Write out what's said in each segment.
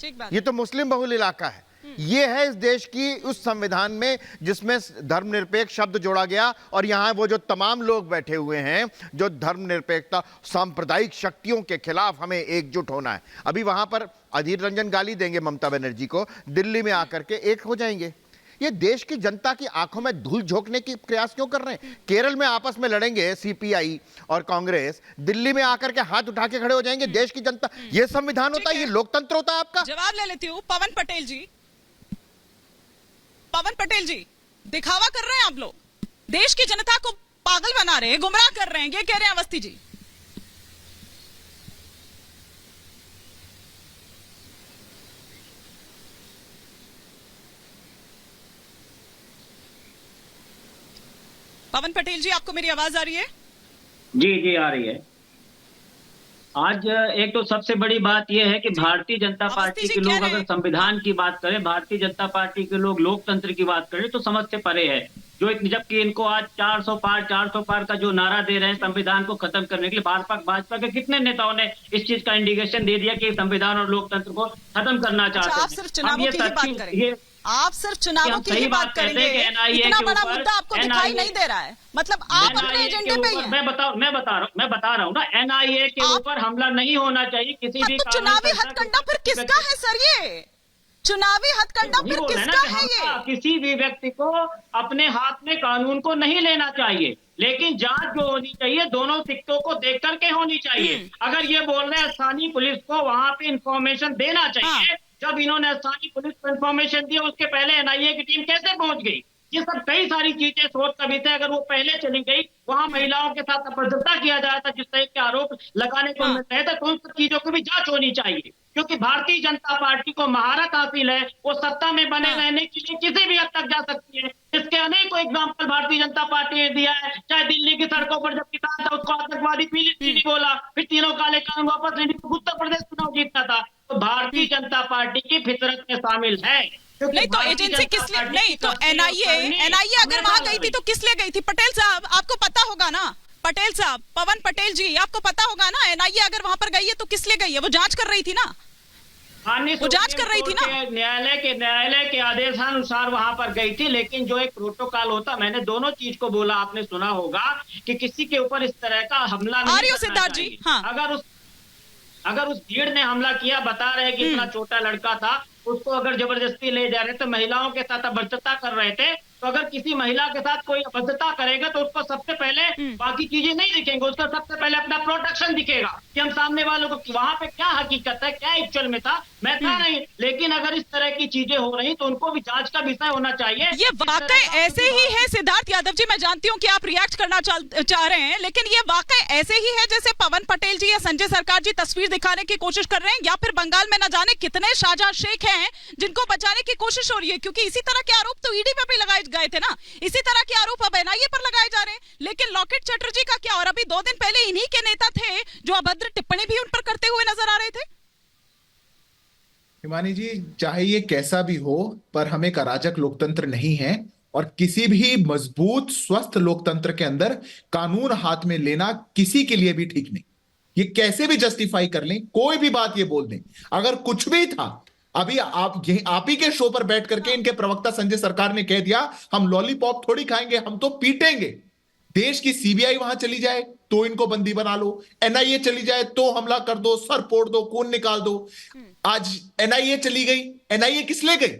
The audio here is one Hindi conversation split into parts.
ठीक बात। ये तो मुस्लिम बहुल इलाका है। ये है इस देश की उस संविधान में जिसमें धर्मनिरपेक्ष शब्द जोड़ा गया, और यहां वो जो तमाम लोग बैठे हुए हैं जो धर्मनिरपेक्षता सांप्रदायिक शक्तियों के खिलाफ हमें एकजुट होना है। अभी वहां पर अधीर रंजन गाली देंगे ममता बनर्जी को, दिल्ली में आकर के एक हो जाएंगे। ये देश की जनता की आंखों में धूल झोंकने की प्रयास क्यों कर रहे हैं? केरल में आपस में लड़ेंगे सीपीआई और कांग्रेस, दिल्ली में आकर के हाथ उठा के खड़े हो जाएंगे देश की जनता। ये संविधान होता है? ये लोकतंत्र होता है आपका? जवाब ले लेती हूँ। पवन पटेल जी, पवन पटेल जी, दिखावा कर रहे हैं आप लोग, देश की जनता को पागल बना रहे हैं, गुमराह कर रहे हैं, ये कह रहे हैं अवस्थी जी। पवन पटेल जी, आपको मेरी आवाज आ रही है? जी जी आ रही है। आज एक तो सबसे बड़ी बात यह है कि भारतीय जनता पार्टी के लोग अगर संविधान की बात करें, भारतीय जनता पार्टी के लोग लोकतंत्र की बात करें तो समझ से परे है। जबकि इनको आज 400 पार का जो नारा दे रहे हैं संविधान को खत्म करने के लिए, भाजपा के कितने नेताओं ने इस चीज का इंडिकेशन दे दिया कि संविधान और लोकतंत्र को खत्म करना चाहते हैं। आप सिर्फ चुनावों की ही बात करेंगे, आप सिर्फ चुनावों की ही बात करेंगे, इतना बड़ा मुद्दा आपको दिखाई नहीं दे रहा है? मतलब आप अपने एजेंडे पे ही हैं। मैं बता रहा हूँ ना, एनआईए के ऊपर हमला नहीं होना चाहिए किसी भी। तो चुनावी हथकंडा फिर किसका है सर? ये चुनावी हथकंडा फिर किसका है? ये किसी भी व्यक्ति को अपने हाथ में कानून को नहीं लेना चाहिए, लेकिन जांच जो होनी चाहिए दोनों सिक्कों को देख करके होनी चाहिए। अगर ये बोल रहे हैं स्थानीय पुलिस को वहां पे इंफॉर्मेशन देना चाहिए, जब इन्होंने स्थानीय पुलिस को इंफॉर्मेशन दी उसके पहले एनआईए की टीम कैसे पहुंच गई? ये सब कई सारी चीजें सोच का विषय। अगर वो पहले चली गई, वहां महिलाओं के साथ अपराधता किया जाता था, जिस तरह के आरोप लगाने को मिलते हैं, तो उन सब चीजों की भी जांच होनी चाहिए। क्योंकि भारतीय जनता पार्टी को महारत हासिल है, वो सत्ता में बने रहने के लिए किसी भी हद तक जा सकती है। इसके अनेकों एग्जाम्पल भारतीय जनता पार्टी ने दिया है। चाहे दिल्ली की सड़कों पर जब किसान था उसको आतंकवादी पीली बोला, फिर तीनों काले कानून वापस लेने को उत्तर प्रदेश चुनाव जीतना था। तो भारतीय जनता पार्टी की फितरत में शामिल है। नहीं तो एजेंसी किस लिए नहीं? तो एनआईए अगर वहां गई थी तो किस लिए गई थी? पटेल साहब आपको पता होगा ना, पटेल साहब, पवन पटेल जी आपको पता होगा ना, एनआईए अगर वहां पर गई है तो किस लिए गई है? वो जांच कर रही थी ना, वो जांच कर रही थी ना। न्यायालय के आदेशानुसार वहां पर गई थी, लेकिन जो एक प्रोटोकॉल होता, मैंने दोनों चीज को बोला, आपने सुना होगा कि किसी के ऊपर इस तरह का हमला नहीं करना सिद्धार्थ जी। हाँ। अगर उस भीड़ ने हमला किया, बता रहे कि इतना छोटा लड़का था, उसको अगर जबरदस्ती ले जा रहे थे, महिलाओं के साथ अभद्रता कर रहे थे, तो अगर किसी महिला के साथ कोई अभद्रता करेगा तो उसको सबसे पहले बाकी चीजें नहीं दिखेंगे, उसको सबसे पहले अपना प्रोटेक्शन दिखेगा कि हम सामने वालों को वहां पे क्या हकीकत है, क्या एक्चुअल में था, मैं था नहीं। लेकिन अगर इस तरह की चीजें हो रही तो उनको भी जांच का विषय होना चाहिए। ये वाकई ऐसे ही है सिद्धार्थ यादव जी, मैं जानती हूँ कि आप रिएक्ट करना चाह रहे हैं, लेकिन ये वाकई ऐसे ही है जैसे पवन पटेल जी या संजय सरकार जी तस्वीर दिखाने की कोशिश कर रहे हैं, या फिर बंगाल में न जाने कितने शाहजहां शेख हैं जिनको बचाने की कोशिश हो रही है। क्योंकि इसी तरह के आरोप तो ईडी पे भी लगाए गए थे ना, इसी तरह के आरोप अब एनआईए पर लगाए जा रहे हैं। लेकिन लॉकेट चटर्जी का क्या? और अभी 2 दिन पहले इन्हीं के नेता थे जो अभद्र टिप्पणी भी उन पर करते हुए नजर आ रहे थे। हिमानी जी, चाहे ये कैसा भी हो, पर हम एक अराजक लोकतंत्र नहीं है, और किसी भी मजबूत स्वस्थ लोकतंत्र के अंदर कानून हाथ में लेना किसी के लिए भी ठीक नहीं। ये कैसे भी जस्टिफाई कर लें, कोई भी बात ये बोल दें, अगर कुछ भी था, अभी आप ही के शो पर बैठ करके इनके प्रवक्ता संजय सरकार ने कह दिया हम लॉलीपॉप थोड़ी खाएंगे, हम तो पीटेंगे। देश की सीबीआई वहां चली जाए तो इनको बंदी बना लो, एनआईए चली जाए तो हमला कर दो, सर फोड़ दो, खून निकाल दो। आज एनआईए चली गई, एनआईए किस लिए गई?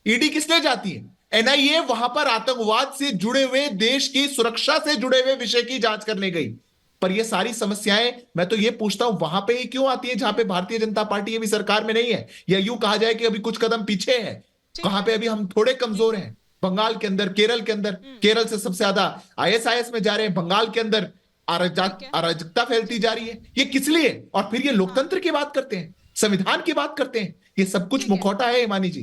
ईडी किस लिए जाती है? एनआईए वहां पर आतंकवाद से जुड़े हुए, देश की सुरक्षा से जुड़े हुए विषय की जांच करने गई। पर ये सारी समस्याएं मैं तो ये पूछता हूं वहां पे ही क्यों आती है जहां पे भारतीय जनता पार्टी अभी सरकार में नहीं है, या यूं कहा जाए कि अभी कुछ कदम पीछे है, कहां पे अभी हम थोड़े कमजोर हैं। बंगाल के अंदर, केरल के अंदर, केरल से सबसे ज्यादा आईएसआईएस में जा रहे हैं, बंगाल के अंदर अराजकता फैलती जा रही है। ये किस लिए? और फिर ये लोकतंत्र की बात करते हैं, संविधान की बात करते हैं। ये सब कुछ मुखौटा है हिमानी जी।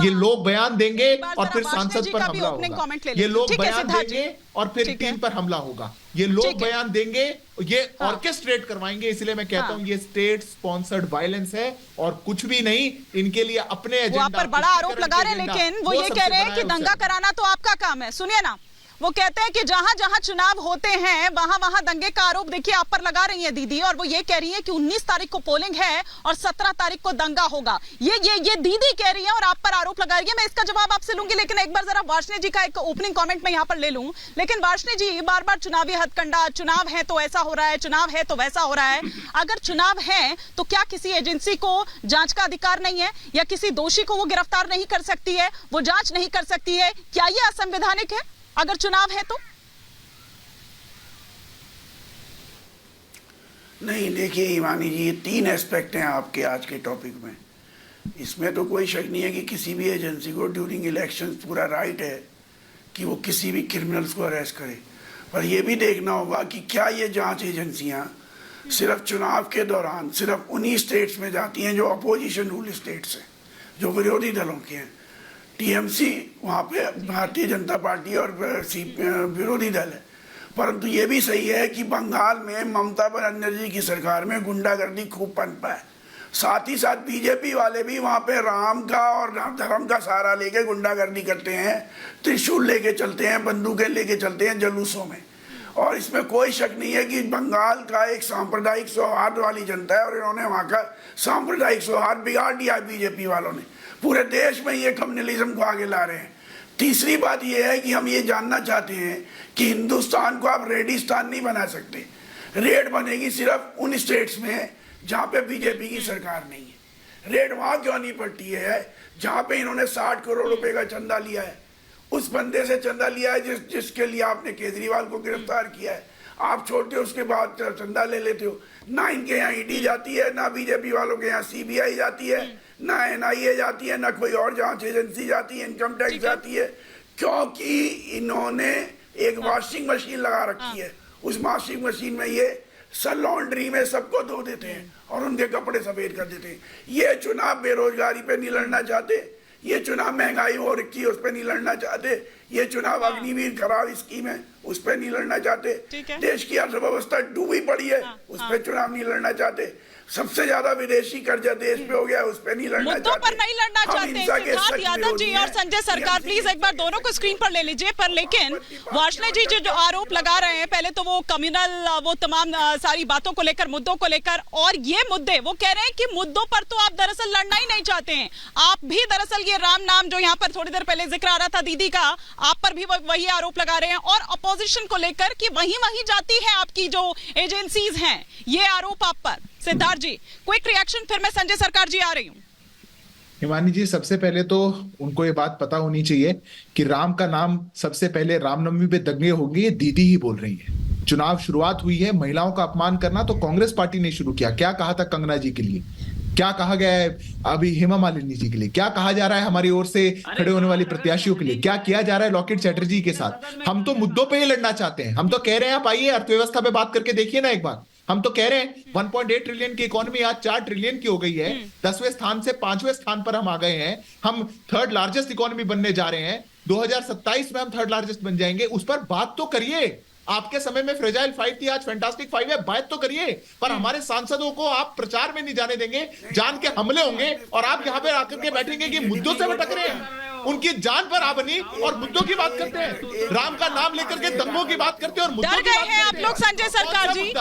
ये लोग बयान देंगे और फिर सांसद पर हमला होगा, ये लोग बयान देंगे और फिर टीम पर हमला होगा, ये लोग बयान देंगे, ये ऑर्केस्ट्रेट करवाएंगे। इसलिए मैं कहता हूं ये स्टेट स्पॉन्सर्ड वायलेंस है और कुछ भी नहीं। इनके लिए अपने एजेंडा पर बड़ा आरोप लगा रहे हैं, लेकिन वो ये कह रहे हैं कि दंगा कराना तो आपका काम है। सुनिए ना, वो कहते हैं कि जहां जहां चुनाव होते हैं वहां वहां दंगे का आरोप देखिए आप पर लगा रही है दीदी, और वो ये कह रही है कि 19 तारीख को पोलिंग है और 17 तारीख को दंगा होगा। ये दीदी कह रही है और आप पर आरोप लगा रही है। मैं इसका जवाब आपसे लूंगी, लेकिन एक बार जरा वार्ष्णेय जी का एक ओपनिंग कमेंट मैं यहां पर ले लूं। लेकिन वार्ष्णेय जी, बार बार चुनावी हथकंडा, चुनाव है तो ऐसा हो रहा है, चुनाव है तो वैसा हो रहा है। अगर चुनाव है तो क्या किसी एजेंसी को जांच का अधिकार नहीं है, या किसी दोषी को वो गिरफ्तार नहीं कर सकती है, वो जांच नहीं कर सकती है? क्या ये असंवैधानिक है अगर चुनाव है तो? नहीं, देखिए हिमानी जी, ये 3 एस्पेक्ट हैं आपके आज के टॉपिक में। इसमें तो कोई शक नहीं है कि किसी भी एजेंसी को ड्यूरिंग इलेक्शन पूरा राइट है कि वो किसी भी क्रिमिनल्स को अरेस्ट करे, पर यह भी देखना होगा कि क्या ये जांच एजेंसियां सिर्फ चुनाव के दौरान सिर्फ उन्हीं स्टेट्स में जाती हैं जो अपोजिशन रूल स्टेट्स हैं, जो विरोधी दलों के हैं। टीएमसी वहाँ पे भारतीय जनता पार्टी और विरोधी दल है। परंतु ये भी सही है कि बंगाल में ममता बनर्जी की सरकार में गुंडागर्दी खूब पनपा है। साथ ही साथ बीजेपी वाले भी वहाँ पे राम का और धर्म का सहारा लेके गुंडागर्दी करते हैं, त्रिशूल लेके चलते हैं, बंदूकें लेके चलते हैं जुलूसों में। और इसमें कोई शक नहीं है कि बंगाल का एक सांप्रदायिक सौहार्द वाली जनता है और इन्होंने वहाँ का सांप्रदायिक सौहार्द बिगाड़ दिया है बीजेपी वालों ने। पूरे देश में ये कम्युनलिज्म को आगे ला रहे हैं। तीसरी बात ये है कि हम ये जानना चाहते हैं कि हिंदुस्तान को आप रेडिस्तान नहीं बना सकते। रेड बनेगी सिर्फ उन स्टेट्स में जहाँ पे बीजेपी की सरकार नहीं है। रेड वहाँ क्यों नहीं पड़ती है जहाँ पे इन्होंने 60 करोड़ रुपए का चंदा लिया है? उस बंदे से चंदा लिया है जिसके लिए आपने केजरीवाल को गिरफ्तार किया है। आप छोड़ते हो, उसके बाद चंदा ले लेते हो। ना इनके यहाँ ईडी जाती है, ना बीजेपी वालों के यहाँ सीबीआई जाती है, ना एनआईए जाती है, ना कोई और जांच एजेंसी जाती है, इनकम टैक्स जाती है, क्योंकि इन्होंने एक वॉशिंग मशीन लगा रखी है। उस वॉशिंग मशीन में ये लॉन्ड्री में सबको धो देते हैं और उनके कपड़े सफेद कर देते हैं। ये चुनाव बेरोजगारी पे नहीं लड़ना चाहते, ये चुनाव महंगाई हो रखी है उस पर नहीं लड़ना चाहते, ये चुनाव अग्निवीर खराब स्कीम है उस पर नहीं लड़ना चाहते, देश की अर्थव्यवस्था डूबी पड़ी है उस पर चुनाव नहीं लड़ना चाहते, सबसे ज्यादा विदेशी कर्जा देश पे हो गया उस पर नहीं लड़ना चाहते, मुद्दों पर नहीं लड़ना चाहते। सिद्धार्थ यादव जी और संजय सरकार, प्लीज एक बार दोनों को स्क्रीन पर ले लीजिए। पर लेकिन वार्ष्णेय जी जो आरोप लगा रहे हैं, पहले तो वो कम्युनल, वो तमाम सारी बातों को लेकर, मुद्दों को लेकर, और ये मुद्दे वो कह रहे हैं कि मुद्दों पर तो आप दरअसल लड़ना ही नहीं चाहते हैं। आप भी दरअसल ये राम नाम जो यहाँ पर थोड़ी देर पहले जिक्र आ रहा था दीदी का, आप पर भी वही आरोप लगा रहे हैं, और अपोजिशन को लेकर कि वही जाती है आपकी जो एजेंसीज हैं, ये आरोप आप पर। सिद्धार्थ जी, क्विक रिएक्शन, फिर मैं संजय सरकार जी आ रही हूँ। हिमानी जी, सबसे पहले तो उनको ये बात पता होनी चाहिए कि राम का नाम सबसे पहले रामनवमी पे दंगे होंगे, ये दीदी ही बोल रही है। चुनाव शुरुआत हुई है, महिलाओं का अपमान करना तो कांग्रेस पार्टी ने शुरू किया। क्या कहा था कंगना जी के लिए, क्या कहा गया है अभी हेमा मालिनी जी के लिए, क्या कहा जा रहा है हमारी ओर से खड़े होने वाली प्रत्याशियों के लिए, क्या किया जा रहा है लॉकेट चैटर्जी के साथ। हम तो मुद्दों पे ही लड़ना चाहते हैं। हम तो कह रहे हैं आप आइए अर्थव्यवस्था पे बात करके देखिए ना एक बार। हम तो कह रहे हैं 1.8 ट्रिलियन की इकोनॉमी आज 4 ट्रिलियन की हो गई है। 10वें स्थान से 5वें स्थान पर हम आ गए हैं। हम 3rd लार्जेस्ट इकोनॉमी बनने जा रहे हैं। 2027 में हम 3rd लार्जेस्ट बन जाएंगे। उस पर बात तो करिए। आपके समय में फ्रेजाइल 5 थी, आज फैंटास्टिक 5 है, बात तो करिए। पर हमारे सांसदों को आप प्रचार में नहीं जाने देंगे, जान के हमले होंगे और आप यहाँ पे आकर के बैठेंगे कि मुद्दों से भटक रहे हैं। उनकी जान पर आ बनी और मुद्दों की बात करते हैं, राम का नाम लेकर के दंगों की बात करते हैं और मुद्दों की बात करते हैं। आप लोग संजय सरकार जी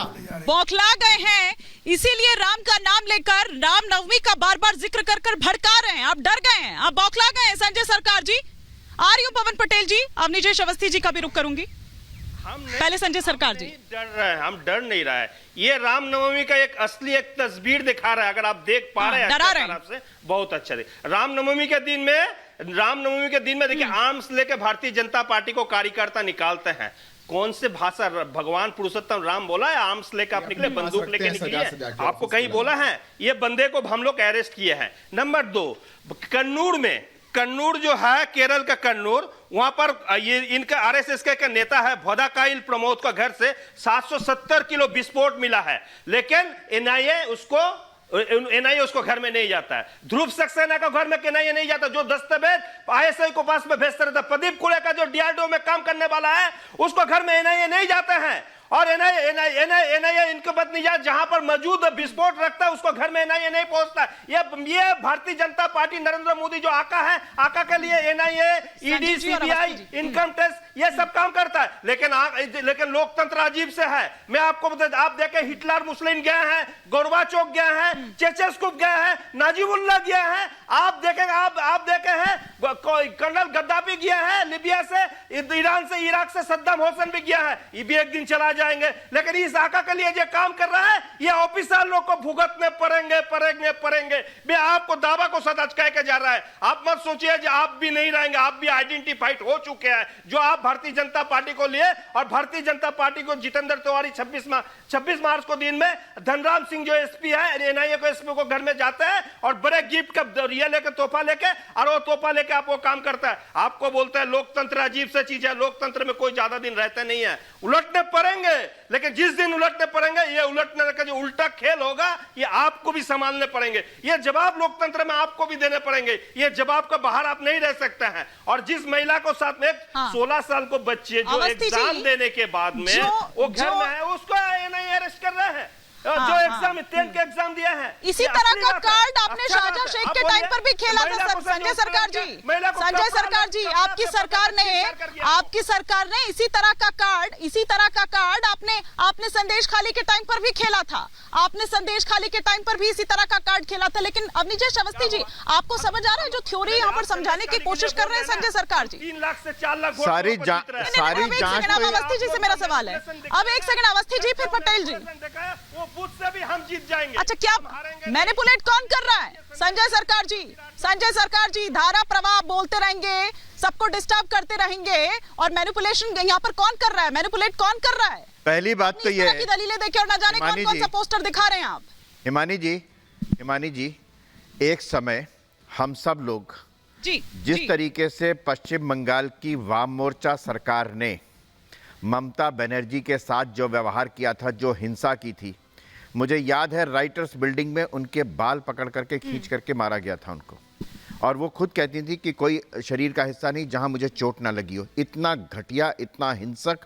बौखला गए हैं, इसीलिए राम का नाम लेकर रामनवमी का बार बार जिक्र कर कर भड़का रहे हैं। आप डर गए हैं, आप बौखला गए हैं संजय सरकार जी। आ रही हूं पवन पटेल जी, अब नीचे अवस्थी जी का भी रुख करूंगी। पहले संजय सरकार जी। डर रहे हैं, हम डर नहीं रहा है। ये रामनवमी का एक असली एक तस्वीर दिखा रहा है, अगर आप देख पा रहे हैं तरफ से बहुत अच्छा। रामनवमी के दिन में देखिए आर्म्स लेके भारतीय जनता पार्टी को कार्यकर्ता निकालते हैं। कौन से भाषा भगवान पुरुषोत्तम राम बोला है आर्म्स लेकर आप निकले, बंदूक लेके निकले? आपको कहीं बोला है? ये बंदे को हम लोग अरेस्ट किए हैं। नंबर 2, कन्नूर जो है, केरल का कन्नूर, वहां पर ये इनका आरएसएस का नेता है भोदाकाइल प्रमोद का घर से 770 किलो विस्फोट मिला है, लेकिन एनआईए उसको घर में नहीं जाता है। ध्रुव सक्सेना का घर में एनआईए नहीं जाता, जो दस्तावेज आईएसआई को पास में भेजता रहता। प्रदीप कुले का जो डीआरडीओ में काम करने वाला है, उसको घर में एनआईए नहीं जाते हैं। और एनआईए इनको पत्नी जहां पर मौजूद विस्फोट रखता है उसको घर में एनआईए नहीं पहुंचता। ये भारतीय जनता पार्टी नरेंद्र मोदी जो आका है, आका के लिए NIA, ED, CBI, income tax ये सब काम करता है। लेकिन लोकतंत्र अजीब से है। मैं आपको बता, आप देखें हिटलर मुस्लिम गए हैं, गोरबाचोव गए हैं, चेचेस्कुव गए हैं, नाजिबुल्लाह गए हैं, आप देखे हैं कर्नल गद्दाफी गया है लिबिया से, ईरान से, इराक से सद्दाम हुसैन भी गया है। ये भी एक दिन चला जाएंगे। लेकिन इस आका के लिए जो काम कर रहा है ये ऑफिसर लोग को भुगतने पड़ेंगे। मैं आपको दावा को सच कह के जा रहा है। आप मत सोचिए कि आप भी नहीं रहेंगे, आप भी आइडेंटिफाइड हो चुके हैं जो आप भारतीय जनता पार्टी को लिए। और भारतीय जनता पार्टी को जितेंद्र तिवारी 26 मार्च को दिन में धनराम सिंह जो एसपी है, एनआईए को एसपी को घर में जाते हैं और बड़े गिफ्ट का तोहफा लेके, और वो तोहफा लेके आपको काम करता है। आपको बोलता है लोकतंत्र अजीब सी चीज है, लोकतंत्र में कोई ज्यादा दिन रहते नहीं है, उलटने पड़ेंगे। लेकिन जिस दिन उलटने पड़ेंगे, ये उलटने का जो उल्टा खेल होगा ये आपको भी संभालने पड़ेंगे। ये जवाब लोकतंत्र में आपको भी देने पड़ेंगे। ये जवाब का बाहर आप नहीं रह सकते हैं। और जिस महिला को साथ में 16 साल को बच्चे जो एग्जाम देने के बाद में वो घर में है, उसको एनआईए अरेस्ट कर रहे हैं। जो एग्जाम 10 के एग्जाम दिया है, इसी तरह का कार्ड आपने शाहजहां शेख के टाइम पर भी खेला था संजय सरकार जी। आपकी सरकार ने इसी तरह का कार्ड आपने संदेश खाली के टाइम पर भी खेला था। आपने संदेश खाली के टाइम पर भी इसी तरह का कार्ड खेला था। लेकिन अवनीश अवस्थी जी, आपको समझ आ रहा है जो थ्योरी यहाँ पर समझाने की कोशिश कर रहे हैं संजय सरकार जी? 3 लाख से 4 लाख सारी जांच। अवस्थी जी से मेरा सवाल है। अब एक सेकंड अवस्थी जी, फिर पटेल जी। वो बूथ से भी हम जीत जाएंगे। अच्छा, क्या मैनिपुलेट कौन कर रहा है? संजय सरकार जी धारा प्रवाह बोलते रहेंगे, सबको डिस्टर्ब करते रहेंगे, और मैनिपुलेशन यहाँ पर कौन कर रहा है? मैनिपुलेट कौन कर रहा है? पहली बात तो ये है, दलीलें देखे और ना जाने कौन सा पोस्टर दिखा रहे हैं आप। हिमानी जी, एक समय हम सब लोग जिस तरीके से पश्चिम बंगाल की वाम मोर्चा सरकार ने ममता बनर्जी के साथ जो व्यवहार किया था, जो हिंसा की थी, मुझे याद है राइटर्स बिल्डिंग में उनके बाल पकड़ करके खींच करके मारा गया था उनको। और वो खुद कहती थी कि कोई शरीर का हिस्सा नहीं जहां मुझे चोट ना लगी हो। इतना घटिया, इतना हिंसक,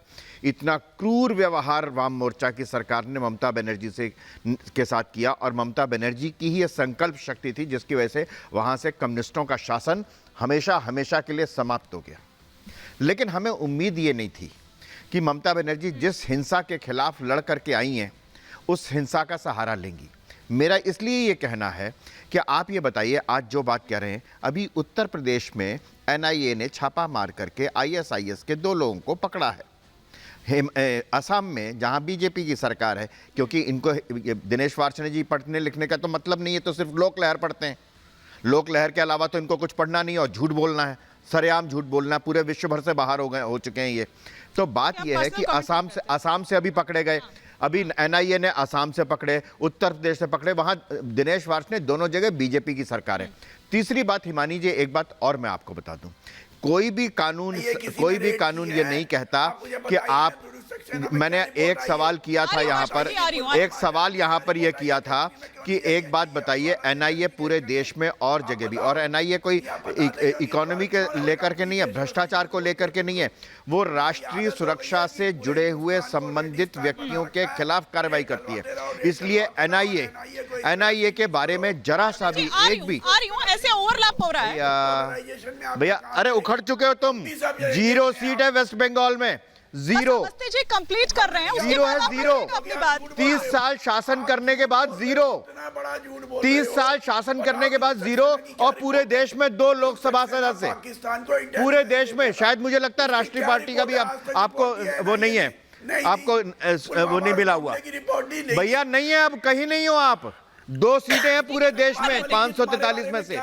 इतना क्रूर व्यवहार वाम मोर्चा की सरकार ने ममता बनर्जी के साथ किया। और ममता बनर्जी की ही ये संकल्प शक्ति थी जिसकी वजह से वहाँ से कम्युनिस्टों का शासन हमेशा के लिए समाप्त हो गया। लेकिन हमें उम्मीद ये नहीं थी कि ममता बनर्जी जिस हिंसा के खिलाफ लड़ करके आई हैं उस हिंसा का सहारा लेंगी। मेरा इसलिए ये कहना है कि आप ये बताइए, आज जो बात कह रहे हैं, अभी उत्तर प्रदेश में एनआईए ने छापा मार करके आईएसआईएस के 2 लोगों को पकड़ा है। असम में जहां बीजेपी की सरकार है, क्योंकि इनको दिनेश वार्ष्णेय जी पढ़ने लिखने का तो मतलब नहीं है, तो सिर्फ लोकलहर पढ़ते हैं। लोकलहर के अलावा तो इनको कुछ पढ़ना नहीं और झूठ बोलना है, सरेआम झूठ बोलना, पूरे विश्व भर से बाहर हो चुके हैं ये। तो बात यह है कि असम से अभी पकड़े गए, अभी एनआईए ने असम से पकड़े, उत्तर प्रदेश से पकड़े, वहां दिनेश वार्ष्णेय, दोनों जगह बीजेपी की सरकार है। तीसरी बात हिमानी जी, एक बात और मैं आपको बता दूं, कोई भी कानून ये नहीं कहता कि आप, मैंने एक सवाल किया था यहाँ पर, एक सवाल यहाँ पर यह किया था कि एक बात बताइए, एनआईए पूरे देश में और जगह भी, और एनआईए कोई इकोनॉमी के लेकर के नहीं है, भ्रष्टाचार को लेकर के नहीं है, वो राष्ट्रीय सुरक्षा से जुड़े हुए संबंधित व्यक्तियों के खिलाफ कार्रवाई करती है। इसलिए एनआईए के बारे में जरा सा भी ऐसे ओवरलैप हो रहा है भैया, अरे उखड़ चुके हो तुम। 0 सीट है वेस्ट बंगाल में, 0 जी कंप्लीट कर रहे हैं, 0 है, 0। 30 साल शासन करने के बाद 0, 30 साल शासन करने के बाद 0, और पूरे देश में 2 लोकसभा सदस्य, पूरे देश में। शायद मुझे लगता है राष्ट्रीय पार्टी का भी आपको वो नहीं है, आपको वो नहीं मिला हुआ भैया, नहीं है, अब कहीं नहीं हो आप। 2 सीटें हैं पूरे देश में 543 में से।